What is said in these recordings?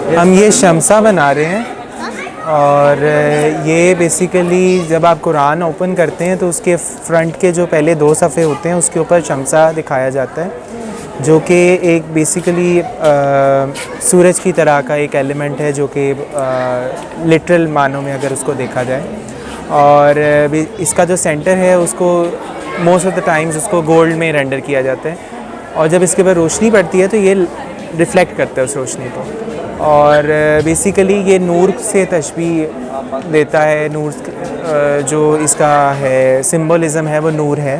हम ये शमसा बना रहे हैं और ये बेसिकली जब आप कुरान ओपन करते हैं तो उसके फ्रंट के जो पहले 2 सफ़े होते हैं उसके ऊपर शमसा दिखाया जाता है, जो कि एक बेसिकली सूरज की तरह का एक एलिमेंट है, जो कि लिटरल मानों में अगर उसको देखा जाए। और इसका जो सेंटर है उसको मोस्ट ऑफ द टाइम्स उसको गोल्ड में रेंडर किया जाता है, और जब इसके ऊपर रोशनी पड़ती है तो ये रिफ़्लेक्ट करता है उस रोशनी को, और बेसिकली ये नूर से तशबीह देता है। नूर जो इसका है सिंबलिज़म है वो नूर है।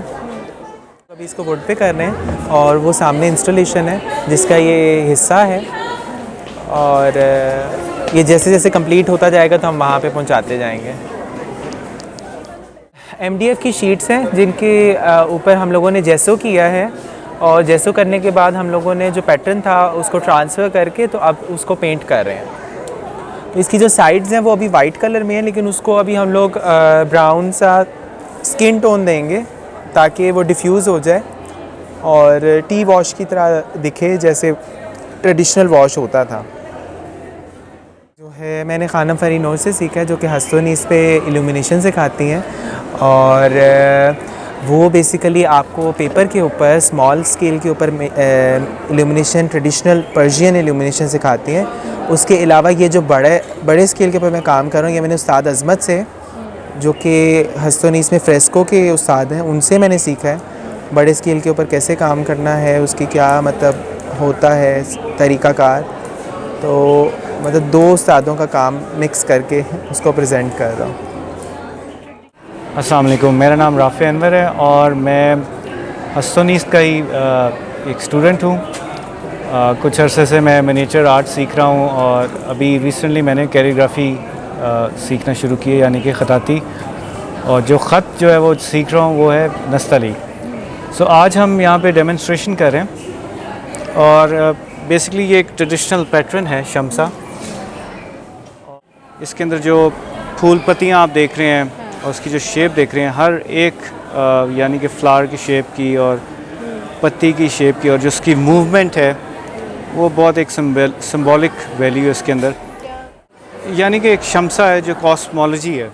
अभी इसको वुड पे कर रहे हैं और वो सामने इंस्टॉलेशन है जिसका ये हिस्सा है, और ये जैसे जैसे कंप्लीट होता जाएगा तो हम वहाँ पे पहुँचाते जाएंगे। MDF की शीट्स हैं जिनके ऊपर हम लोगों ने जेसो किया है, और जेसो करने के बाद हम लोगों ने जो पैटर्न था उसको ट्रांसफ़र करके तो अब उसको पेंट कर रहे हैं। तो इसकी जो साइड्स हैं वो अभी वाइट कलर में है, लेकिन उसको अभी हम लोग ब्राउन सा स्किन टोन देंगे ताकि वो डिफ्यूज़ हो जाए और टी वॉश की तरह दिखे जैसे ट्रेडिशनल वॉश होता था। जो है मैंने खानम फरी नूर से सीखा है, जो कि हस्तोनीस पे इल्यूमिनेशन सिखाती हैं, और वो बेसिकली आपको पेपर के ऊपर स्मॉल स्केल के ऊपर इल्यूमिनेशन, ट्रेडिशनल पर्शियन इल्यूमिनेशन सिखाती हैं। उसके अलावा ये जो बड़े स्केल के ऊपर मैं काम कर रहा हूँ, ये मैंने उस्ताद अज़मत से, जो कि हस्तोनीस में फ्रेस्को के उस्ताद हैं, उनसे मैंने सीखा है बड़े स्केल के ऊपर कैसे काम करना है, उसकी क्या मतलब होता है तरीक़ाकार। तो मतलब 2 उस्तादों का काम मिक्स करके उसको प्रेजेंट कर रहा हूँ। अस्सलाम वालेकुम, मेरा नाम राफ़ी अनवर है और मैं हस्तोनीस का ही एक स्टूडेंट हूँ। कुछ अरसे से मैं मिनिएचर आर्ट सीख रहा हूँ और अभी रिसेंटली मैंने कैलीग्राफी सीखना शुरू की है, यानी कि ख़ताती, और जो ख़त जो है वो सीख रहा हूँ वो है नस्तली। सो आज हम यहाँ पे डेमोन्स्ट्रेशन कर रहे हैं, और बेसिकली ये एक ट्रेडिशनल पैटर्न है शमसा। इसके अंदर जो फूल पत्तियाँ आप देख रहे हैं और उसकी जो शेप देख रहे हैं, हर एक यानी कि फ्लावर की शेप की और पत्ती की शेप की, और जो उसकी मूवमेंट है वो बहुत एक सिंबॉलिक वैल्यू है इसके अंदर, यानी कि एक शमसा है जो कॉस्मोलॉजी है।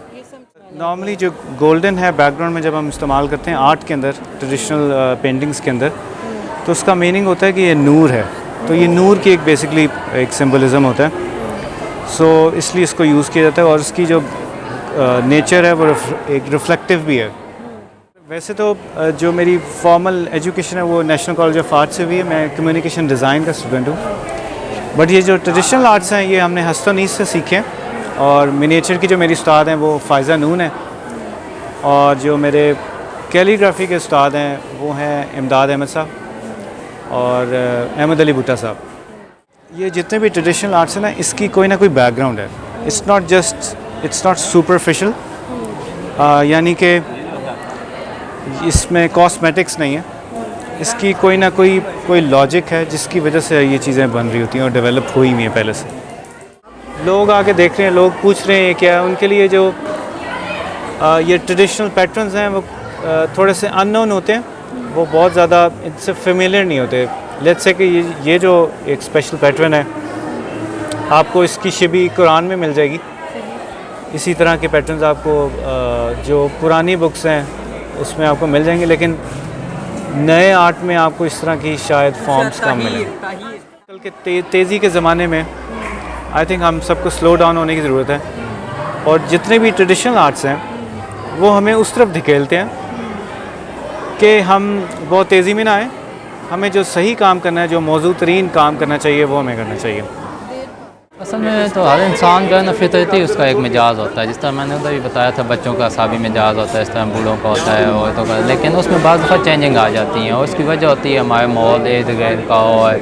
नॉर्मली जो गोल्डन है बैकग्राउंड में जब हम इस्तेमाल करते हैं आर्ट के अंदर, ट्रेडिशनल पेंटिंग्स के अंदर, तो उसका मीनिंग होता है कि ये नूर है। तो ये नूर की एक बेसिकली एक सिंबलिज़म होता है, सो इसलिए इसको यूज़ किया जाता है, और इसकी जो नेचर है वो एक रिफ्लेक्टिव भी है। वैसे तो जो मेरी फॉर्मल एजुकेशन है वो नेशनल कॉलेज ऑफ आर्ट से हुई है, मैं कम्युनिकेशन डिज़ाइन का स्टूडेंट हूँ, बट ये जो ट्रेडिशनल आर्ट्स हैं ये हमने हस्तोनीस से सीखे हैं। और मिनिएचर की जो मेरी उस्ताद हैं वो फ़ायज़ा नून है, और जो मेरे कैलीग्राफी के उस्ताद हैं वो हैं इमदाद अहमद साहब और अहमद अली भुट्टा साहब। ये जितने भी ट्रेडिशनल आर्ट्स हैं ना, इसकी कोई ना कोई बैकग्राउंड है। इट्स नॉट सुपरफिशियल, यानी कि इसमें कॉस्मेटिक्स नहीं है, इसकी कोई ना कोई लॉजिक है जिसकी वजह से ये चीज़ें बन रही होती हैं और डेवलप हुई हुई हैं पहले से। लोग आके देख रहे हैं, लोग पूछ रहे हैं क्या है, उनके लिए जो ये ट्रेडिशनल पैटर्न्स हैं वो थोड़े से अननोन होते हैं, वो बहुत ज़्यादा इनसे फेमिलियर नहीं होते। लेट्स से कि ये जो एक स्पेशल पैटर्न है आपको इसकी शिबी कुरान में मिल जाएगी। इसी तरह के पैटर्न्स आपको जो पुरानी बुक्स हैं उसमें आपको मिल जाएंगे, लेकिन नए आर्ट में आपको इस तरह की शायद फॉर्म्स कम मिलें। कल के तेज़ी के ज़माने में आई थिंक हम सबको स्लो डाउन होने की ज़रूरत है, और जितने भी ट्रेडिशनल आर्ट्स हैं वो हमें उस तरफ धकेलते हैं कि हम बहुत तेज़ी में ना आएँ। हमें जो सही काम करना है, जो मौजू तरीन काम करना चाहिए वो हमें करना चाहिए। असल में तो हर इंसान का ना फितरती उसका एक मिजाज होता है, जिस तरह मैंने उधर भी बताया था बच्चों का असाबी मिजाज होता है, इस तरह बूढ़ों का होता है, और तो लेकिन उसमें बाद दफ़ा चेंजिंग आ जाती हैं, और उसकी वजह होती है हमारे माहौल इर्द गिर्द का और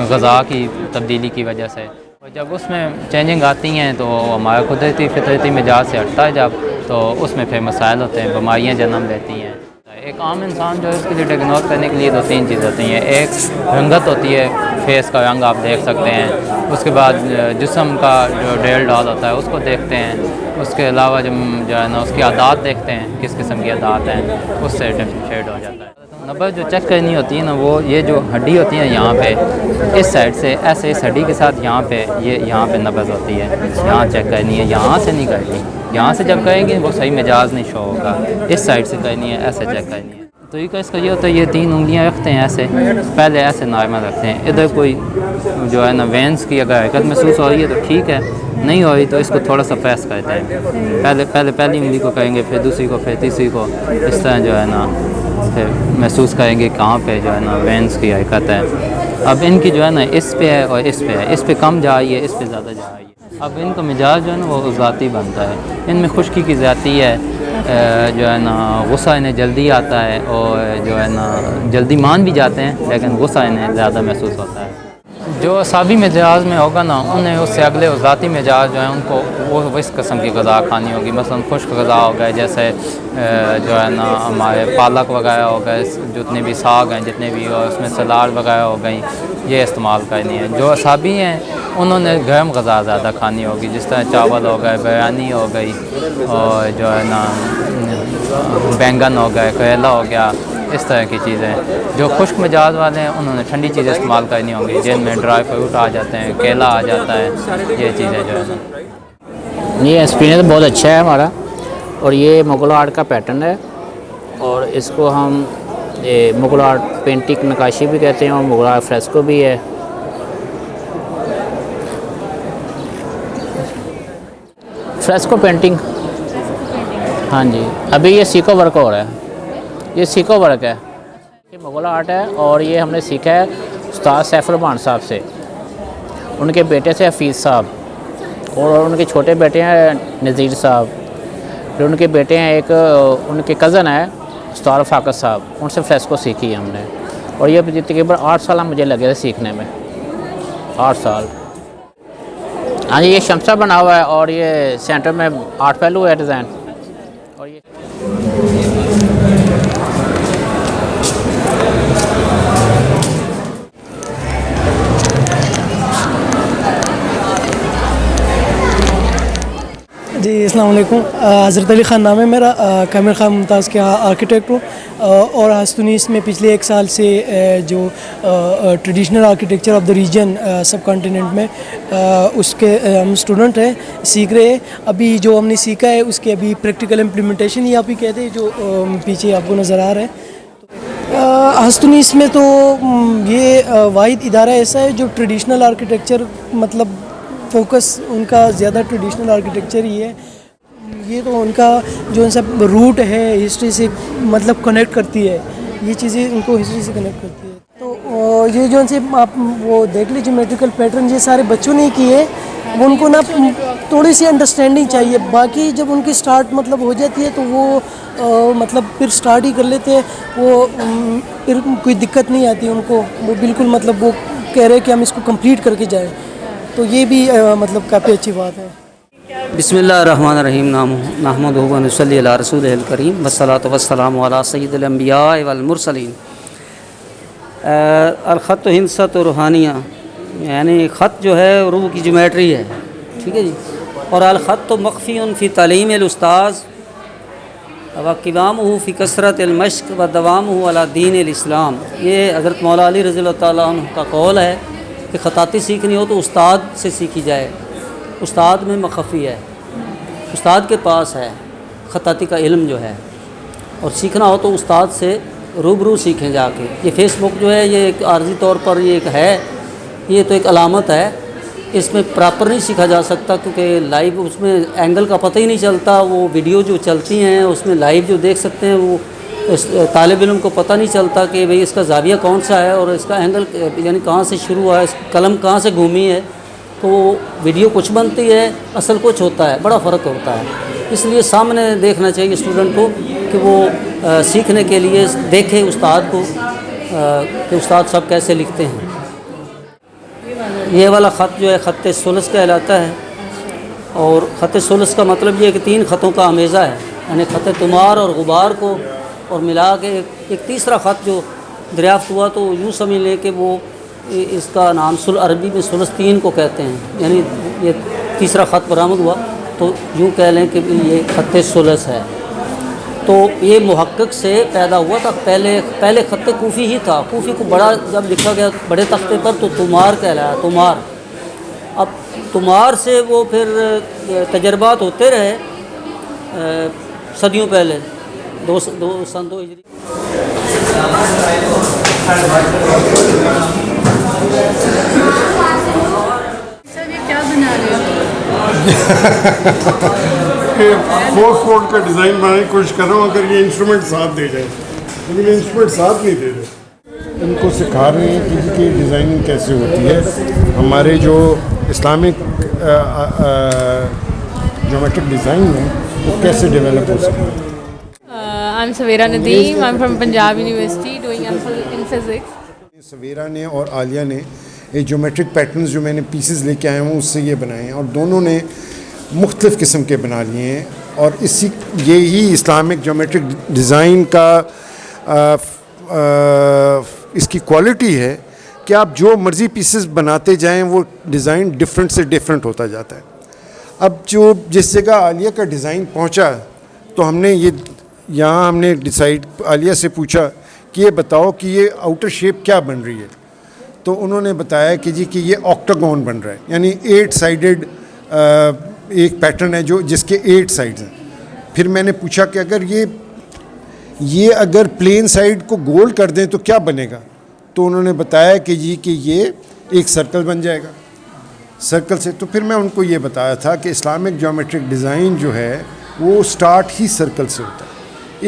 ग़ज़ा की तब्दीली की वजह से। और जब उसमें चेंजिंग आती हैं तो हमारा कुदरती फितरती मिजाज से हटता है जब, तो उसमें फिर मसाइल होते हैं, बीमारियाँ जन्म लेती हैं। एक आम इंसान जो है उसके लिए डायग्नोज करने के लिए 2-3 चीज़ें होती हैं। एक रंगत होती है, फेस का रंग आप देख सकते हैं, उसके बाद जिस्म का जो डेल डाल होता है उसको देखते हैं, उसके अलावा जो है ना उसकी आदत देखते हैं, किस किस्म की आदत हैं, उससे डिफरेंशिएट हो जाता है। नब्ज़ जो चेक करनी होती है ना, वो ये जो हड्डी होती है यहाँ पे, इस साइड से ऐसे इस हड्डी के साथ यहाँ पे, ये यहाँ पे नब्ज़ होती है, यहाँ चेक करनी है, यहाँ से नहीं करनी। यहाँ से जब करेंगे वो सही मिजाज नहीं शो होगा, इस साइड से करनी है, ऐसे चेक करनी है। तो इसका ये होता है, ये 3 उंगलियाँ रखते हैं ऐसे, पहले ऐसे नॉर्मल रखते हैं। इधर कोई जो है ना वेंस की अगर हरकत महसूस हो रही है तो ठीक है, नहीं हो रही तो इसको थोड़ा सा प्रेस करते हैं। पहली उंगली को करेंगे, फिर दूसरी को, फिर तीसरी को, इस तरह जो है ना फिर महसूस करेंगे कहाँ पे जो है ना वेंस की हरकत है। अब इनकी जो है ना इस पे है और इस पे है, इस पे कम जा रही है, इस पे ज़्यादा जा रही है। अब इनका मिजाज जो है ना वो ज़ाती बनता है, इनमें खुश्की की ज़ाती है, जो है ना गुस्सा इन्हें जल्दी आता है और जो है ना जल्दी मान भी जाते हैं, लेकिन गुस्सा इन्हें ज़्यादा महसूस होता है। जो असाबी मिजाज में होगा ना, उन्हें उससे अगले ज़ाती मिजाज जो है उनको वो इस किस्म की ग़ज़ा खानी होगी। मसलन खुश्क ग़ज़ा हो गए, जैसे जो है ना हमारे पालक वगैरह हो गए, जितने भी साग हैं जितने भी, और उसमें सलाद वगैरह हो गई, ये इस्तेमाल करनी है। जो असाबी हैं उन्होंने गर्म ग़ज़ा ज़्यादा खानी होगी, जिस तरह चावल हो गए, बिरयानी हो गई, और जो है ना बैंगन हो गए, करेला हो गया, इस तरह की चीज़ें। जो खुश्क मिजाज वाले हैं उन्होंने ठंडी चीज़ें इस्तेमाल करनी होंगी, जिनमें ड्राई फ्रूट आ जाते हैं, केला आ जाता है, ये चीज़ें जो है ना। ये एक्सपीरियंस बहुत अच्छा है हमारा, और ये मुग़ल आर्ट का पैटर्न है, और इसको हम मुग़ल आर्ट पेंटिंग नक्काशी भी कहते हैं और मुग़ल आर्ट फ्रेस्को भी है। फ्रेस्को पेंटिंग, हाँ जी, अभी ये सीको वर्क हो रहा है, ये सीको वर्क है, ये मुग़ल आर्ट है, और ये हमने सीखा है उस्ताद सैफुर रहमान साहब से, उनके बेटे से हफीज़ साहब, और उनके छोटे बेटे हैं नज़ीर साहब, फिर उनके बेटे हैं एक, उनके कज़न है उस्ताद फ़ाक़त साहब, उनसे फ्रेस्को सीखी है हमने। और ये तकरीबन 8 साल मुझे लगे थे सीखने में, 8 साल। हाँ जी, ये शमसा बना हुआ है, और ये सेंटर में 8 पहलू है डिज़ाइन, और ये जी अस्सलाम वालेकुम। हज़रत अली ख़ान नाम है मेरा, कामिल ख़ान मुमताज़ के आर्किटेक्ट हूँ, और हस्तुनीस में पिछले 1 साल से जो traditional architecture of the region subcontinent में उसके हम स्टूडेंट हैं, सीख रहे हैं। अभी जो हमने सीखा है उसके अभी प्रैक्टिकल इम्प्लीमेंटेशन ही आप ही कहते हैं, जो पीछे आपको नज़र आ रहा है। हस्तुनीस में तो ये वाहिद इदारा ऐसा है जो ट्रेडिशनल आर्किटेक्चर, मतलब फोकस उनका ज़्यादा ट्रेडिशनल आर्किटेक्चर ही है। ये तो उनका जो सब रूट है हिस्ट्री से मतलब कनेक्ट करती है, ये चीज़ें उनको हिस्ट्री से कनेक्ट करती है। तो ये जो से आप वो देख लीजिए ज्योमेट्रिकल पैटर्न, ये सारे बच्चों ने किए, वो उनको ना थोड़ी सी अंडरस्टैंडिंग चाहिए। बाकी जब उनकी स्टार्ट मतलब हो जाती है तो वो मतलब फिर स्टार्ट ही कर लेते हैं, वो फिर कोई दिक्कत नहीं आती उनको, वो बिल्कुल मतलब वो कह रहे हैं कि हम इसको कंप्लीट करके जाएं, तो ये भी मतलब काफ़ी अच्छी बात है। बिस्मिल्लाहिर्रहमानिर्रहीम, नहमदुहु व नसल्ली अला रसूलिहिल करीम वस्सलातु वस्सलामु अला सय्यिदिल अंबिया वल मुरसलीन। अल-ख़त्तु हिंसतु रूहानिया, यानी ख़त जो है रूह की ज्योमेट्री है, ठीक है जी। और अल-ख़त्तु मख़फ़ीउन फ़ी तालीमिल उस्ताज़ व क़िवामुहु फ़ी कसरतिल मश्क़ व दवामुहु अला दीनिल इस्लाम। ये हज़रत मौला अली रज़ियल्लाहु तआला अन्हु का कौल है कि ख़ताती सीखनी हो तो उस्ताद से सीखी जाए। उस्ताद में मख़फ़ी है, उस्ताद के पास है ख़ताती का इल्म जो है, और सीखना हो तो उस्ताद से रूबरू सीखें जाके। ये फ़ेसबुक जो है ये एक आर्जी तौर पर ये एक है, ये तो एक अलामत है, इसमें प्रॉपर नहीं सीखा जा सकता, क्योंकि लाइव उसमें एंगल का पता ही नहीं चलता। वो वीडियो जो चलती हैं उसमें लाइव जो देख सकते हैं, वो तालिब इल्म को पता नहीं चलता कि भाई इसका ज़ाविया कौन सा है और इसका एंगल यानी कहाँ से शुरू हुआ है, कलम कहाँ से घूमी है। तो वीडियो कुछ बनती है, असल कुछ होता है, बड़ा फ़र्क होता है। इसलिए सामने देखना चाहिए स्टूडेंट को कि वो सीखने के लिए देखे उस्ताद को कि उस्ताद साहब कैसे लिखते हैं। ये वाला ख़त जो है ख़त्ते सुलस कहलाता है, और ख़त्ते सुलस का मतलब ये है कि 3 ख़तों का अमेज़ा है, यानी ख़त्ते तुमार और गुबार को और मिला के एक तीसरा ख़त जो दरियाफ़्त हुआ, तो यूँ समझ लें कि वो इसका नाम अरबी में सुलस 3 को कहते हैं, यानी ये तीसरा ख़त बरामद हुआ, तो यूँ कह लें कि ये ख़त्ते सुलस है। तो तो ये मुहक्किक से पैदा हुआ था। पहले ख़त कूफ़ी ही था। कूफ़ी को बड़ा जब लिखा गया बड़े तख्ते पर तो तुमार कहलाया, तुमार। अब तुमार से वो फिर तजर्बात होते रहे सदियों पहले, सन 2 हिजरी। सर ये क्या बना रहे हो? 4 फोल्ड का डिज़ाइन बनाने की कोशिश कर रहा हूँ, अगर ये इंस्ट्रूमेंट साथ दे जाए, लेकिन ये इंस्ट्रूमेंट साथ नहीं दे रहे। इनको सिखा रहे हैं कि इसकी डिज़ाइनिंग कैसे होती है। हमारे जो इस्लामिक ज्योमेट्रिक डिज़ाइन है वो कैसे डेवलप हो सकती है। I'm Savera Nadeem. I'm from Punjab University doing MPhil in physics. सवेरा ने और आलिया ने ये ज्योमेट्रिक पैटर्न्स जो मैंने पीसेस लेके आया हूँ उससे ये बनाए हैं, और दोनों ने मुख्तलिफ़ किस्म के बना लिए हैं। और यही इस्लामिक ज्योमेट्रिक डिज़ाइन का इसकी क्वालिटी है कि आप जो मर्ज़ी पीसेस बनाते जाएं वो डिज़ाइन डिफरेंट से डिफरेंट होता जाता है। अब जो जिस जगह आलिया का डिज़ाइन पहुंचा तो हमने डिसाइड आलिया से पूछा कि ये बताओ कि ये आउटर शेप क्या बन रही है। तो उन्होंने बताया कि जी कि ये ऑक्टागोन बन रहा है, यानी 8 साइडेड एक पैटर्न है जो जिसके 8 साइड्स हैं। फिर मैंने पूछा कि अगर ये अगर प्लेन साइड को गोल कर दें तो क्या बनेगा। तो उन्होंने बताया कि जी कि ये एक सर्कल बन जाएगा सर्कल से। तो फिर मैं उनको ये बताया था कि इस्लामिक ज्योमेट्रिक डिज़ाइन जो है वो स्टार्ट ही सर्कल से होता है,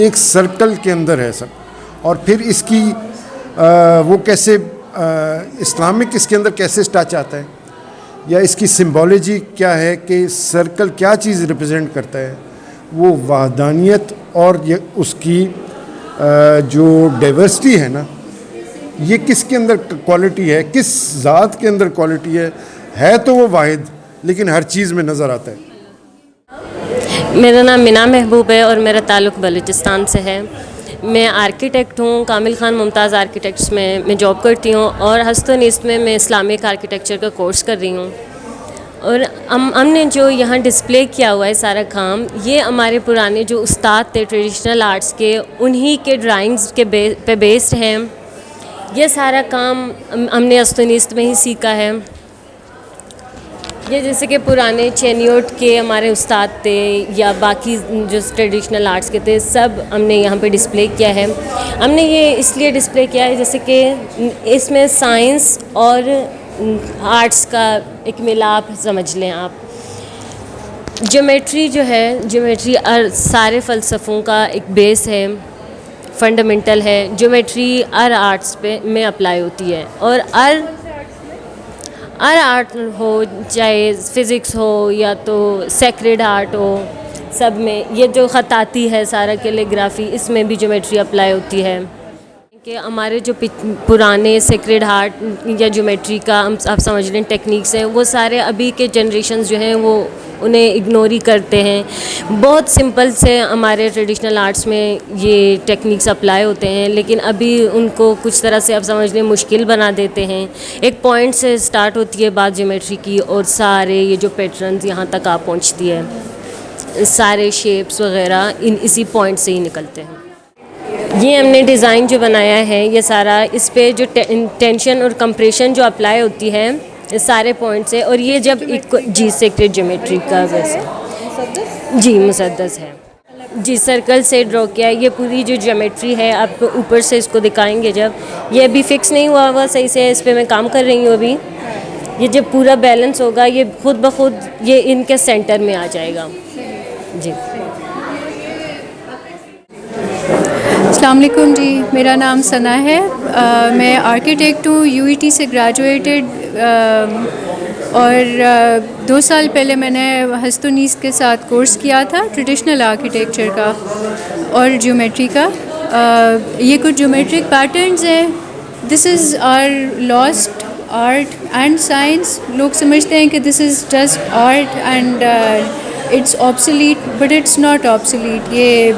एक सर्कल के अंदर है सब। और फिर इसकी वो कैसे इस्लामिक इसके अंदर कैसे टच आता है या इसकी सिम्बोलॉजी क्या है कि सर्कल क्या चीज़ रिप्रेजेंट करता है, वो वहदानियत और ये उसकी जो डाइवर्सिटी है ना, ये किसके अंदर क्वालिटी है, किस ज़ात के अंदर क्वालिटी है तो वो वाहिद लेकिन हर चीज़ में नज़र आता है। मेरा नाम मीना महबूब है और मेरा ताल्लुक़ बलूचिस्तान से है। मैं आर्किटेक्ट हूँ, कामिल ख़ान मुमताज़ आर्किटेक्ट्स में मैं जॉब करती हूँ और हस्तन ईस्ट में मैं इस्लामिक आर्किटेक्चर का कोर्स कर रही हूँ। और हमने जो यहाँ डिस्प्ले किया हुआ है सारा काम, ये हमारे पुराने जो उस्ताद थे ट्रेडिशनल आर्ट्स के, उन्हीं के ड्राइंग्स के पे बेस्ड हैं। ये सारा काम हमने हस्तन ईस्ट में ही सीखा है। ये जैसे कि पुराने चेनियोट के हमारे उस्ताद थे या बाकी जो ट्रेडिशनल आर्ट्स के थे, सब हमने यहाँ पे डिस्प्ले किया है। हमने ये इसलिए डिस्प्ले किया है जैसे कि इसमें साइंस और आर्ट्स का एक मिलाप समझ लें आप। ज्योमेट्री जो है, ज्योमेट्री सारे फ़लसफ़ों का एक बेस है, फंडामेंटल है। ज्योमेट्री हर आर्ट्स में अप्लाई होती है और हर आर्ट हो, चाहे फ़िज़िक्स हो या तो सेक्रेड आर्ट हो, सब में ये जो ख़ताती है सारा कैलीग्राफी, इसमें भी ज्योमेट्री अप्लाई होती है। कि हमारे जो पुराने सेक्रेड आर्ट या ज्योमेट्री का आप समझ लें टेक्निक्स हैं, वो सारे अभी के जनरेशन्स जो हैं वो उन्हें इग्नोर ही करते हैं। बहुत सिंपल से हमारे ट्रेडिशनल आर्ट्स में ये टेक्निक्स अप्लाई होते हैं, लेकिन अभी उनको कुछ तरह से आप समझ लें मुश्किल बना देते हैं। एक पॉइंट से स्टार्ट होती है बात ज्योमेट्री की और सारे ये जो पैटर्न्स यहाँ तक आ पहुँचती है, सारे शेप्स वगैरह इसी पॉइंट से ही निकलते हैं। ये हमने डिज़ाइन जो बनाया है ये सारा, इस पे जो टेंशन और कंप्रेशन जो अप्लाई होती है इस सारे पॉइंट से, और ये जब एक जी सेक्रेड ज्योमेट्री का वैसे जी मुसद्दस है जी, सर्कल से ड्रॉ किया है। ये पूरी जो ज्योमेट्री है आप ऊपर से इसको दिखाएंगे जब, ये अभी फिक्स नहीं हुआ सही से, इस पर मैं काम कर रही हूँ अभी। ये जब पूरा बैलेंस होगा ये खुद ब खुद ये इनके सेंटर में आ जाएगा जी। अस्सलाम वालेकुम जी, मेरा नाम सना है। मैं आर्किटेक्ट हूँ, यूईटी से ग्रेजुएटेड, और 2 साल पहले मैंने हस्तन ईस्ट के साथ कोर्स किया था ट्रेडिशनल आर्किटेक्चर का और ज्योमेट्री का। ये कुछ ज्योमेट्रिक पैटर्न्स हैं। This is our lost art and science. लोग समझते हैं कि this is just art and it's obsolete, but it's not obsolete. ये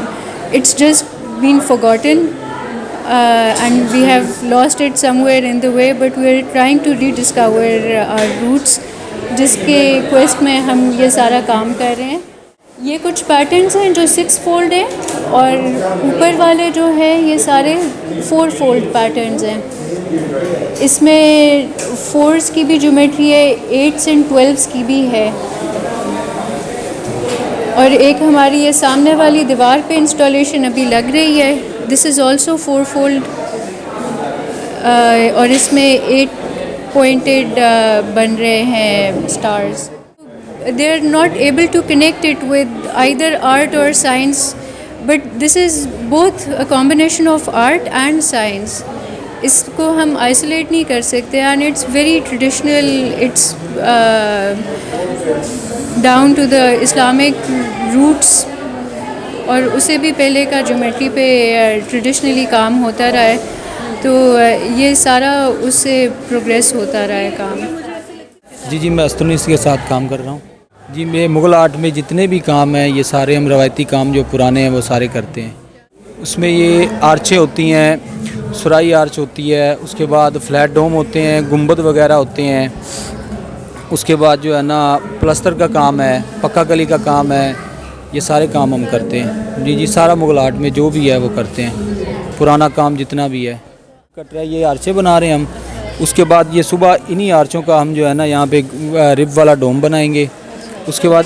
it's just been forgotten and we have lost it somewhere in the way, but we are trying to rediscover our roots, जिसके quest में हम ये सारा काम कर रहे हैं। ये कुछ पैटर्न्स हैं जो 6 फोल्ड हैं और ऊपर वाले जो है ये सारे 4 फोल्ड पैटर्न्स हैं। इसमें 4s की भी ज्योमेट्री है, 8s एंड 12s की भी है। और एक हमारी ये सामने वाली दीवार पे इंस्टॉलेशन अभी लग रही है, दिस इज़ ऑल्सो 4 फोल्ड और इसमें 8 पॉइंटेड बन रहे हैं stars. They are not able to connect it with either art or science, but this is both a combination of art and science. इसको हम isolate नहीं कर सकते and it's very traditional. It's down to the Islamic roots और उससे भी पहले का ज्योमेट्री पे ट्रेडिशनली काम होता रहा है, तो ये सारा उससे प्रोग्रेस होता रहा है काम। जी मैं अस्तुनीस के साथ काम कर रहा हूँ। जी मैं मुग़ल आर्ट में जितने भी काम हैं ये सारे हम रवायती काम जो पुराने हैं वो सारे करते हैं। उसमें ये आर्चें होती हैं, सुराई आर्च होती है, उसके बाद फ्लैट डोम होते हैं, गुंबद वगैरह होते हैं, उसके बाद जो है ना प्लस्तर का काम है, पक्का कली का काम है, ये सारे काम हम करते हैं। जी सारा मुग़ल आर्ट में जो भी है वो करते हैं, पुराना काम जितना भी है। कट रहा है, ये आर्चें बना रहे हैं हम। उसके बाद ये सुबह इन्हीं आर्चों का हम जो है ना यहाँ पे रिब वाला डोम बनाएंगे। उसके बाद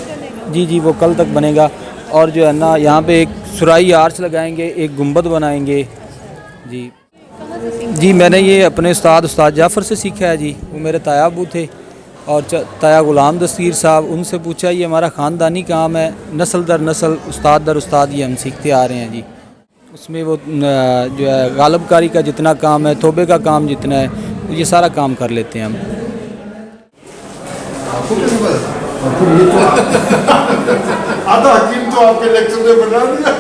जी वो कल तक बनेगा और जो है ना यहाँ पे एक सुराई आर्च लगाएंगे, एक गुंबद बनाएंगे। जी मैंने ये अपने उस्ताद जाफ़र से सीखा है जी, वो मेरे ताया अबू थे और ताया ग़ुलाम दस्तगीर साहब, उनसे पूछा। ये हमारा ख़ानदानी काम है, नस्ल दर नस्ल, उस्ताद दर उस्ताद ये हम सीखते आ रहे हैं जी। उसमें वो जो है गालबकारी का जितना काम है, थोबे का काम जितना है, ये सारा काम कर लेते हैं हम। आधा हकीम तो आपके लेक्चर में बना दिया।